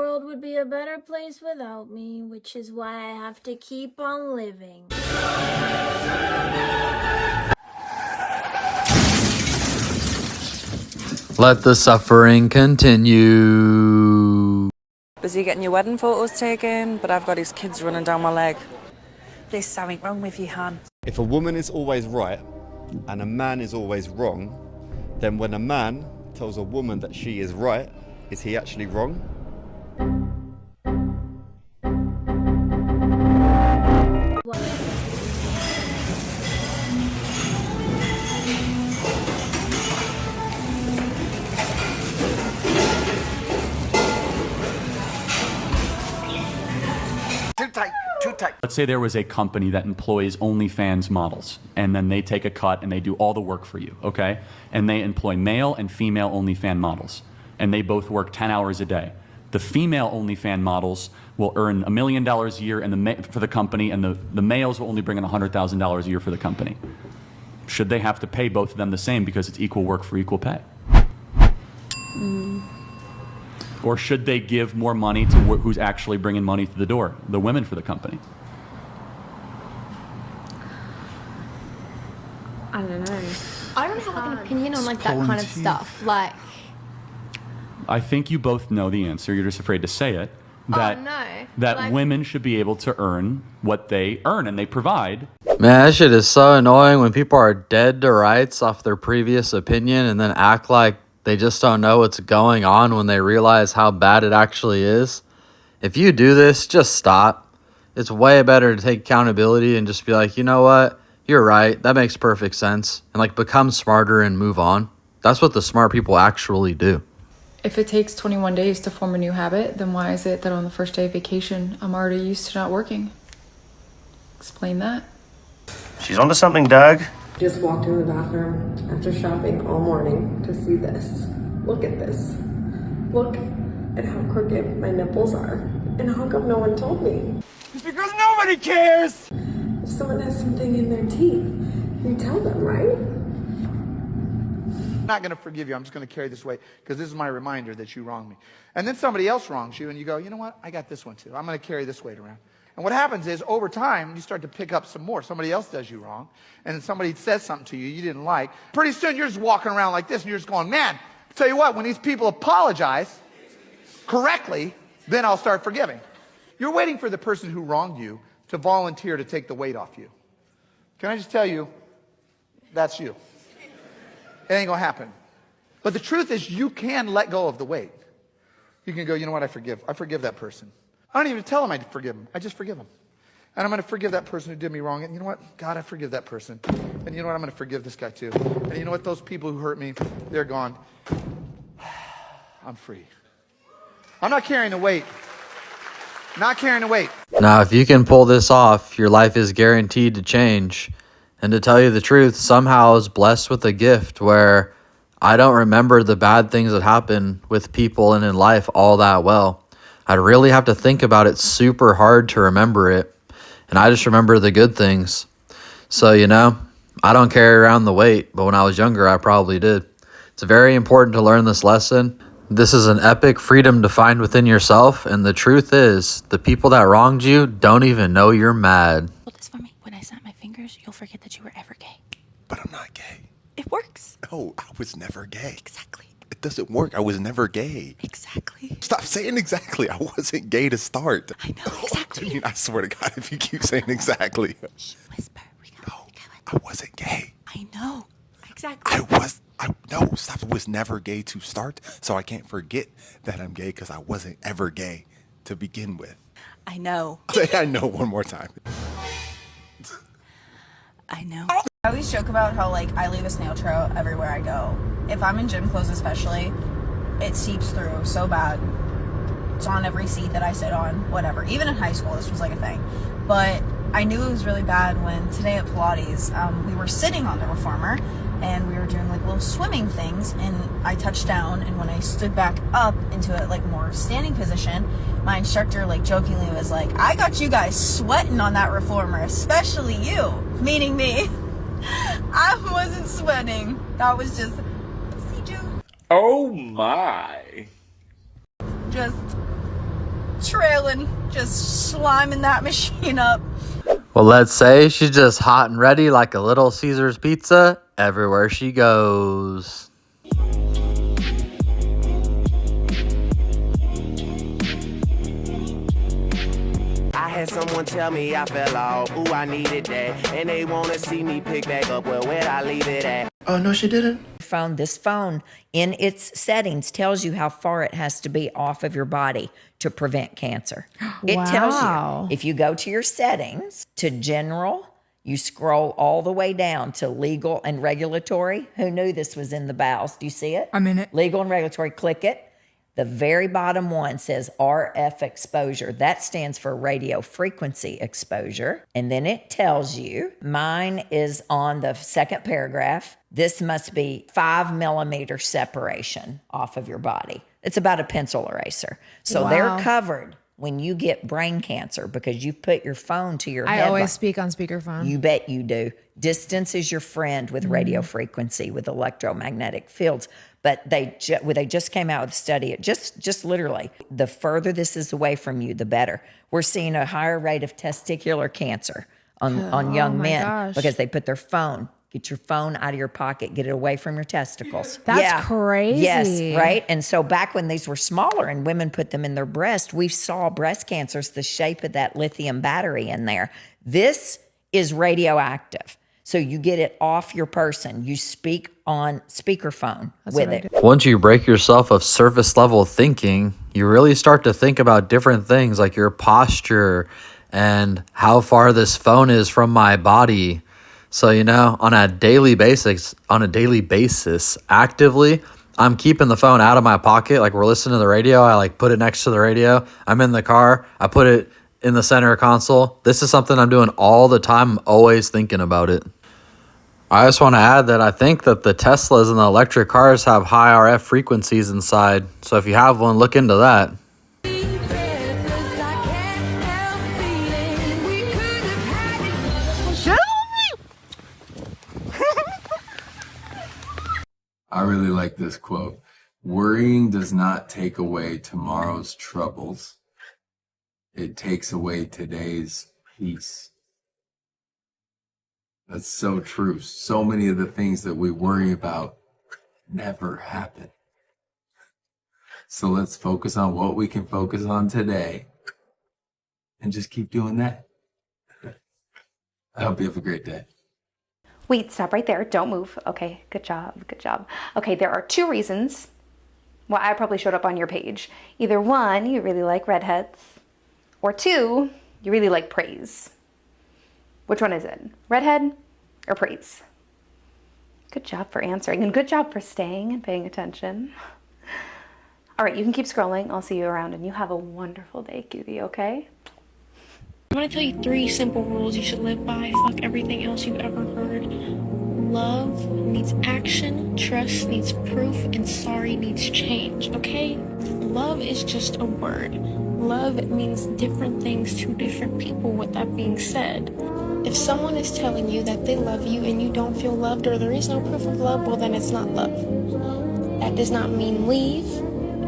world would be a better place without me, which is why I have to keep on living. Let the suffering continue. Busy getting your wedding photos taken, but I've got his kids running down my leg. There's something wrong with you, hon. If a woman is always right and a man is always wrong, then when a man tells a woman that she is right, is he actually wrong? Too tight. Let's say there was a company that employs OnlyFans models, and then they take a cut and they do all the work for you, okay? And they employ male and female OnlyFans models, and they both work 10 hours a day. The female OnlyFans models will earn $1 million a year for the company, and the males will only bring in $100,000 a year for the company. Should they have to pay both of them the same because it's equal work for equal pay? Or should they give more money to who's actually bringing money to the door, the women for the company? I don't know. I don't have like an opinion on like that kind of stuff. Like, I think you both know the answer. You're just afraid to say it. That, that women should be able to earn what they earn and they provide. Man, that shit is so annoying when people are dead to rights off their previous opinion and then act like they just don't know what's going on when they realize how bad it actually is. If you do this, just stop. It's way better to take accountability and just be like, you know what? You're right. That makes perfect sense. And like become smarter and move on. That's what the smart people actually do. If it takes 21 days to form a new habit, then why is it that on the first day of vacation, I'm already used to not working? Explain that. She's onto something, Doug. Just walked in the bathroom after shopping all morning to see this. Look at this. Look at how crooked my nipples are. And how come no one told me? It's because nobody cares! If someone has something in their teeth, you tell them, right? I'm not going to forgive you. I'm just going to carry this weight because this is my reminder that you wronged me. And then somebody else wrongs you and you go, you know what? I got this one too. I'm going to carry this weight around. And what happens is over time, you start to pick up some more. Somebody else does you wrong. And then somebody says something to you you didn't like. Pretty soon you're just walking around like this and you're just going, man, I'll tell you what, when these people apologize correctly, then I'll start forgiving. You're waiting for the person who wronged you to volunteer to take the weight off you. Can I just tell you, that's you. It ain't gonna happen. But the truth is you can let go of the weight. You can go, you know what, I forgive that person. I don't even tell them I forgive them. I just forgive them. And I'm going to forgive that person who did me wrong. And you know what? God, I forgive that person. And you know what? I'm going to forgive this guy too. And you know what? Those people who hurt me, they're gone. I'm free. I'm not carrying the weight. Not carrying the weight. Now, if you can pull this off, your life is guaranteed to change. And to tell you the truth, somehow I was blessed with a gift where I don't remember the bad things that happen with people and in life all that well. I'd really have to think about it super hard to remember it. And I just remember the good things. So, you know, I don't carry around the weight, but when I was younger, I probably did. It's very important to learn this lesson. This is an epic freedom to find within yourself. And the truth is, the people that wronged you don't even know you're mad. hold this for me. When I snap my fingers, you'll forget that you were ever gay. But I'm not gay. It works. No, I was never gay. Exactly. It doesn't work. I was never gay. Exactly. Stop saying exactly. I wasn't gay to start. I know, exactly. I mean, I swear to God, if you keep saying exactly. Shh, whisper. No, I wasn't gay. I know. Exactly. No, stop. I was never gay to start, so I can't forget that I'm gay because I wasn't ever gay to begin with. I know. Say I know one more time. I know. I always joke about how like I leave a snail trail everywhere I go. If I'm in gym clothes especially, it seeps through so bad. It's on every seat that I sit on, whatever. Even in high school, this was like a thing. But I knew it was really bad when today at Pilates, we were sitting on the reformer and we were doing like little swimming things and I touched down, and when I stood back up into a like more standing position, my instructor like jokingly was like, I got you guys sweating on that reformer, especially you, meaning me. I wasn't sweating. That was just, see, dude. Oh my. Just trailing, just sliming that machine up. Well, let's say she's just hot and ready like a Little Caesars pizza everywhere she goes. I had someone tell me I fell off, ooh, I needed that. And they wanna see me pick back up, well, where'd I leave it at? Oh, no, she didn't. This phone in its settings tells you how far it has to be off of your body to prevent cancer. It tells you. If you go to your settings, to general, you scroll all the way down to legal and regulatory. Who knew this was in the BOWs? Do you see it? I'm in it. Legal and regulatory, click it. The very bottom one says RF exposure. That stands for radio frequency exposure. And then it tells you, mine is on the second paragraph. This must be 5 millimeter separation off of your body. It's about a pencil eraser. So they're covered when you get brain cancer because you put your phone to your head. I always speak on speakerphone. You bet you do. Distance is your friend with radio frequency, with electromagnetic fields. But they just came out with a study. It just literally, the further this is away from you, the better. We're seeing a higher rate of testicular cancer on young men because they put their phone. Get your phone out of your pocket. Get it away from your testicles. That's crazy. Yes, right? And so back when these were smaller and women put them in their breast, we saw breast cancers the shape of that lithium battery in there. This is radioactive. So you get it off your person. You speak on speakerphone with it. Once you break yourself of surface level thinking, you really start to think about different things like your posture and how far this phone is from my body. So, you know, on a daily basis, actively, I'm keeping the phone out of my pocket. Like we're listening to the radio, I like put it next to the radio. I'm in the car, I put it in the center console. This is something I'm doing all the time. I'm always thinking about it. I just want to add that I think that the Teslas and the electric cars have high RF frequencies inside. So if you have one, look into that. I really like this quote. Worrying does not take away tomorrow's troubles. It takes away today's peace. That's so true. So many of the things that we worry about never happen. So let's focus on what we can focus on today and just keep doing that. I hope you have a great day. Wait, stop right there. Don't move. Okay, good job, good job. Okay, there are 2 reasons why I probably showed up on your page. Either 1, you really like redheads, or 2, you really like praise. Which one is it? Redhead or praise? Good job for answering, and good job for staying and paying attention. All right, you can keep scrolling. I'll see you around, and you have a wonderful day, cutie, okay? I'm gonna tell you 3 simple rules you should live by. Fuck everything else you've ever heard. Love needs action, trust needs proof, and sorry needs change, okay? Love is just a word. Love means different things to different people. With that being said, if someone is telling you that they love you and you don't feel loved or there is no proof of love, well then it's not love. That does not mean leave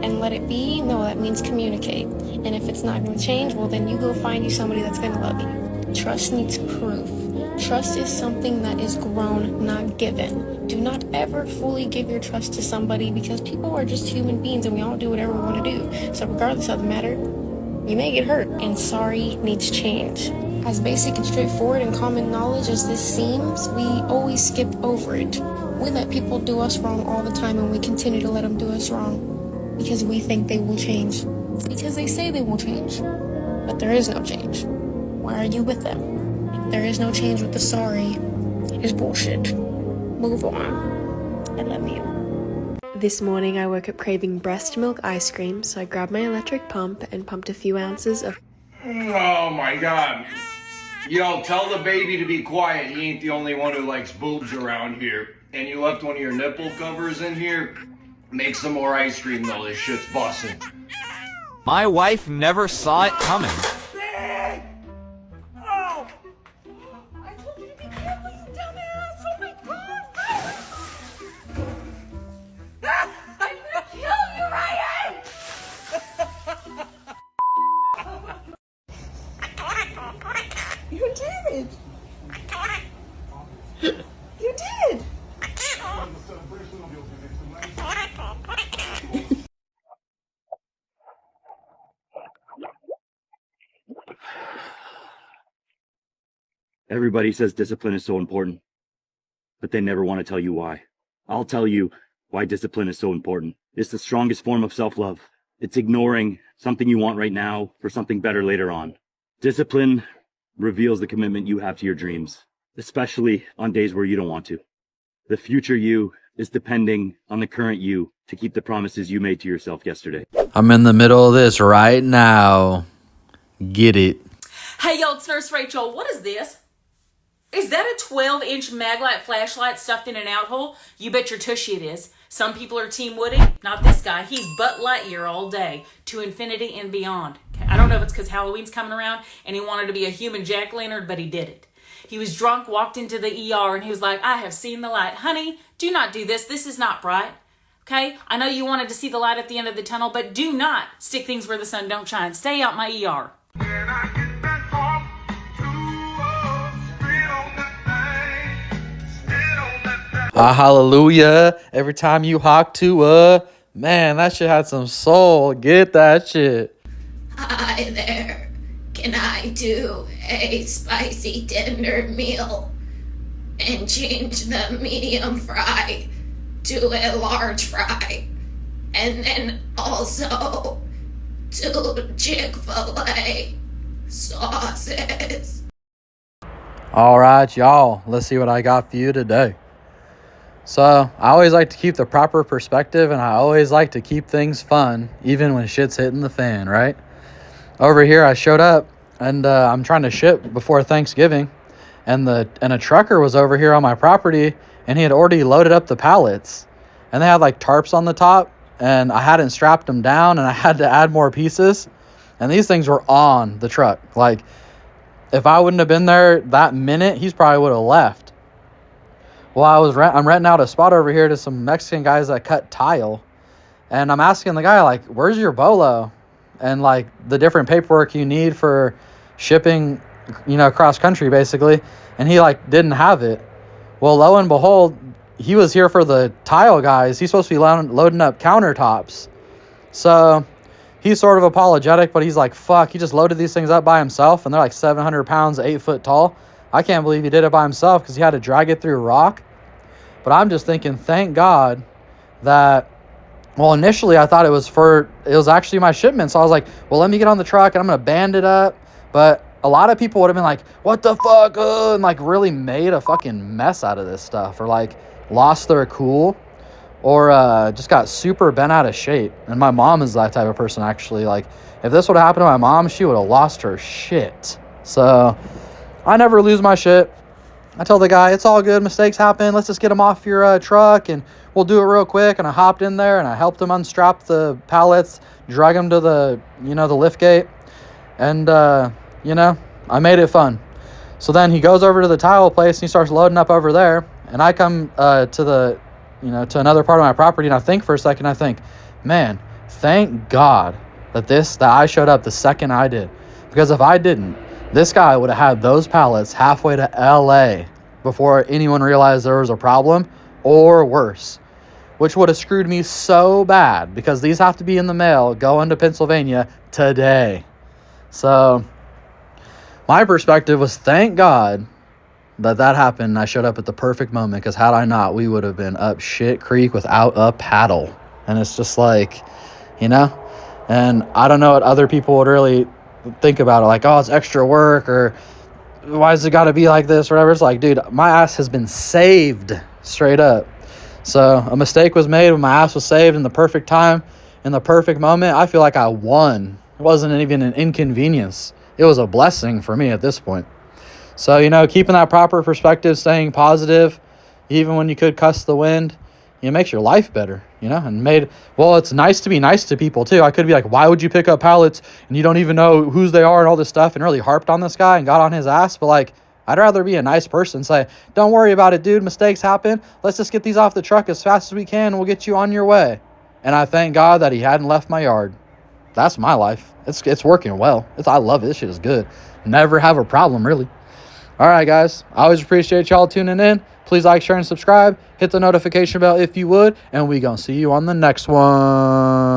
and let it be. No, that means communicate. And if it's not going to change, well then you go find you somebody that's going to love you. Trust needs proof. Trust is something that is grown, not given. Do not ever fully give your trust to somebody because people are just human beings and we all do whatever we want to do. So regardless of the matter, you may get hurt, and sorry needs change. As basic and straightforward and common knowledge as this seems, we always skip over it. We let people do us wrong all the time and we continue to let them do us wrong because we think they will change. Because they say they will change, but there is no change. Why are you with them? If there is no change with the sorry, it is bullshit. Move on. I love you. This morning I woke up craving breast milk ice cream, so I grabbed my electric pump and pumped a few ounces of... Oh my god. Yo, tell the baby to be quiet. He ain't the only one who likes boobs around here. And you left one of your nipple covers in here? Make some more ice cream though, this shit's busting. My wife never saw it coming. Oh! I told you to be careful, you dumbass! Oh my god! I'm gonna kill you, Ryan! did. You did. Everybody says discipline is so important, but they never want to tell you why. I'll tell you why discipline is so important. It's the strongest form of self-love. It's ignoring something you want right now for something better later on. Discipline reveals the commitment you have to your dreams, especially on days where you don't want to. The future you is depending on the current you to keep the promises you made to yourself yesterday. I'm in the middle of this right now. Get it. Hey, yo, it's Nurse Rachel. What is this? Is that a 12-inch Maglite flashlight stuffed in an out-hole? You bet your tushy it is. Some people are Team Woody. Not this guy. He's Butt Lightyear all day. To infinity and beyond. Okay, I don't know if it's because Halloween's coming around and he wanted to be a human jack-o'-lantern, but he did it. He was drunk, walked into the ER, and he was like, I have seen the light. Honey, do not do this. This is not bright. Okay? I know you wanted to see the light at the end of the tunnel, but do not stick things where the sun don't shine. Stay out my ER. Hallelujah. Every time you hawk to man, that shit had some soul. Get that shit. Hi there. Can I do a spicy tender meal and change the medium fry to a large fry? And then also 2 Chick-fil-A sauces. All right, y'all. Let's see what I got for you today. So I always like to keep the proper perspective, and I always like to keep things fun, even when shit's hitting the fan, right? Over here, I showed up, and I'm trying to ship before Thanksgiving, and a trucker was over here on my property, and he had already loaded up the pallets, and they had like tarps on the top, and I hadn't strapped them down, and I had to add more pieces, and these things were on the truck. Like, if I wouldn't have been there that minute, he's probably would have left. Well, I'm renting out a spot over here to some Mexican guys that cut tile. And I'm asking the guy, like, where's your bolo? And, like, the different paperwork you need for shipping, you know, cross country, basically. And he, like, didn't have it. Well, lo and behold, he was here for the tile guys. He's supposed to be loading up countertops. So he's sort of apologetic, but he's like, fuck, he just loaded these things up by himself. And they're like 700 pounds, 8 foot tall. I can't believe he did it by himself because he had to drag it through rock. But I'm just thinking, thank God that, well, initially I thought it was actually my shipment. So I was like, well, let me get on the truck and I'm going to band it up. But a lot of people would have been like, what the fuck? And like really made a fucking mess out of this stuff, or like lost their cool, or just got super bent out of shape. And my mom is that type of person, actually. Like, if this would have happened to my mom, she would have lost her shit. So I never lose my shit. I tell the guy, it's all good. Mistakes happen. Let's just get them off your truck and we'll do it real quick. And I hopped in there and I helped him unstrap the pallets, drag them to the, you know, the lift gate. And, you know, I made it fun. So then he goes over to the tile place and he starts loading up over there. And I come to the, you know, to another part of my property. And I think for a second, I think, man, thank God that I showed up the second I did. Because if I didn't, this guy would have had those pallets halfway to LA before anyone realized there was a problem, or worse, which would have screwed me so bad because these have to be in the mail going to Pennsylvania today. So my perspective was, thank God that happened and I showed up at the perfect moment, because had I not, we would have been up shit creek without a paddle. And it's just like, you know, and I don't know what other people would really think about it, like, oh, it's extra work, or why does it got to be like this, or whatever. It's like, dude, my ass has been saved straight up. So a mistake was made when my ass was saved in the perfect time, in the perfect moment. I feel like I won. It wasn't even an inconvenience. It was a blessing for me at this point. So, you know, keeping that proper perspective, staying positive, even when you could cuss the wind, it makes your life better, you know, and it's nice to be nice to people too. I could be like, why would you pick up pallets and you don't even know whose they are and all this stuff, and really harped on this guy and got on his ass. But like, I'd rather be a nice person, say, don't worry about it, dude. Mistakes happen. Let's just get these off the truck as fast as we can and we'll get you on your way. And I thank God that he hadn't left my yard. That's my life. It's working well. I love it. This shit is good. Never have a problem, really. All right, guys. I always appreciate y'all tuning in. Please like, share, and subscribe. Hit the notification bell if you would. And we gonna see you on the next one.